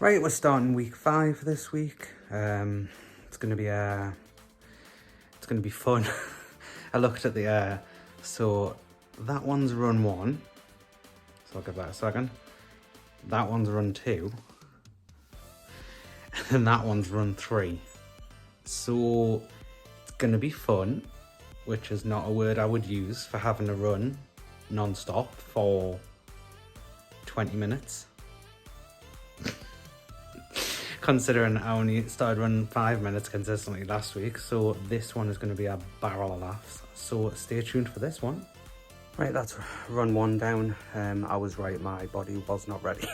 Right, we're starting week 5 this week. It's gonna be fun. I looked at the so that one's run 1, so I'll give that a second. That one's run 2, and that one's run 3. So it's gonna be fun, which is not a word I would use for having to run non-stop for 20 minutes. Considering I only started running 5 minutes consistently last week, so this one is going to be a barrel of laughs. So stay tuned for this one. Right, that's run 1 down. I was right, my body was not ready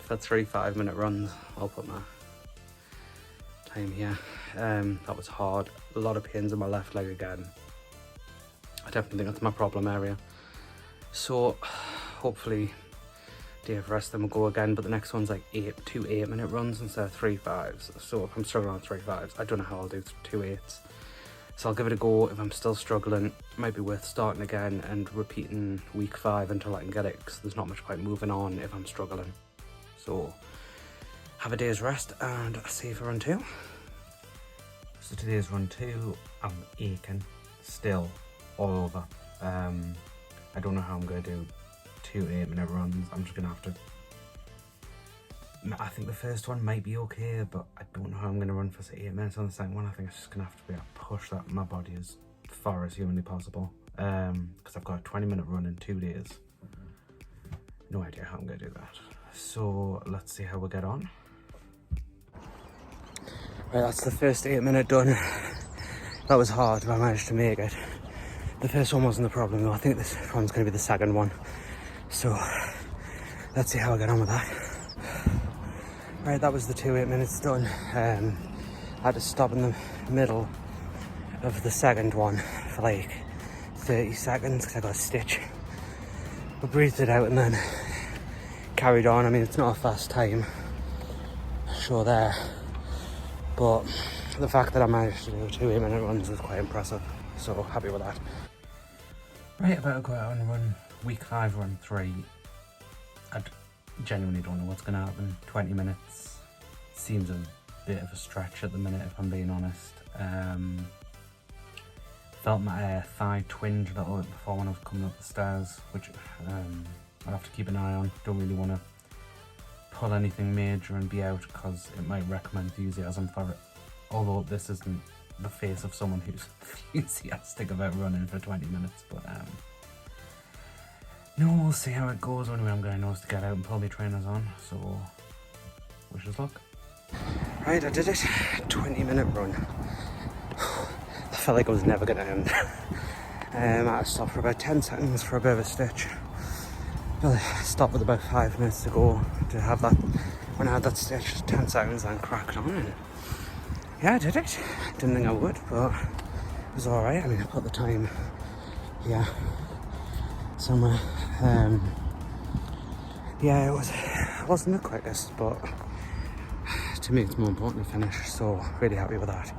for 3 5-minute runs. I'll put my time here. That was hard. A lot of pains in my left leg again. I definitely think that's my problem area. So hopefully day of rest, then we'll go again, but the next one's like 2 8-minute runs instead of 3 5s. So if I'm struggling on 3 5s, I don't know how I'll do 2 8s. So I'll give it a go. If I'm still struggling, it might be worth starting again and repeating week 5 until I can get it, because there's not much point moving on if I'm struggling. So have a day's rest and I'll see you for run 2. So today's run 2, I'm aching still all over. I don't know how I'm going to do 2 8-minute runs. I'm just gonna have to, I think the first one might be okay, but I don't know how I'm going to run for 8 minutes on the second one. I think it's just going to have to be able to push that my body as far as humanly possible, because I've got a 20-minute run in 2 days. No idea how I'm going to do that. So let's see how we get on. Right, that's the first 8-minute done. That was hard, but I managed to make it. The first one wasn't the problem though. I think this one's going to be the second one. So let's see how I get on with that. Right, that was the 2 8 minutes done. I had to stop in the middle of the second one for like 30 seconds because I got a stitch. I breathed it out and then carried on. I mean, it's not a fast time, sure there, but the fact that I managed to do 2 8-minute runs is quite impressive. So happy with that. Right, I better go out and run week 5, run 3. I genuinely don't know what's going to happen. 20 minutes seems a bit of a stretch at the minute, if I'm being honest. Felt my thigh twinge a little bit before when I was coming up the stairs, which I'll have to keep an eye on. Don't really want to pull anything major and be out, because it might wreck my enthusiasm for it. Although this isn't the face of someone who's enthusiastic about running for 20 minutes, but no, we'll see how it goes. Only way I'm going to know is to get out and pull the trainers on, so wish us luck. Right, I did it. 20-minute run. I felt like I was never going to end. I had to stop for about 10 seconds for a bit of a stitch. I stopped with about 5 minutes to go to have that. When I had that stitch, 10 seconds and cracked on. And yeah, I did it. Didn't think I would, but it was alright. I mean, I put the time here somewhere. Yeah, it wasn't the quickest, but to me it's more important to finish, so really happy with that.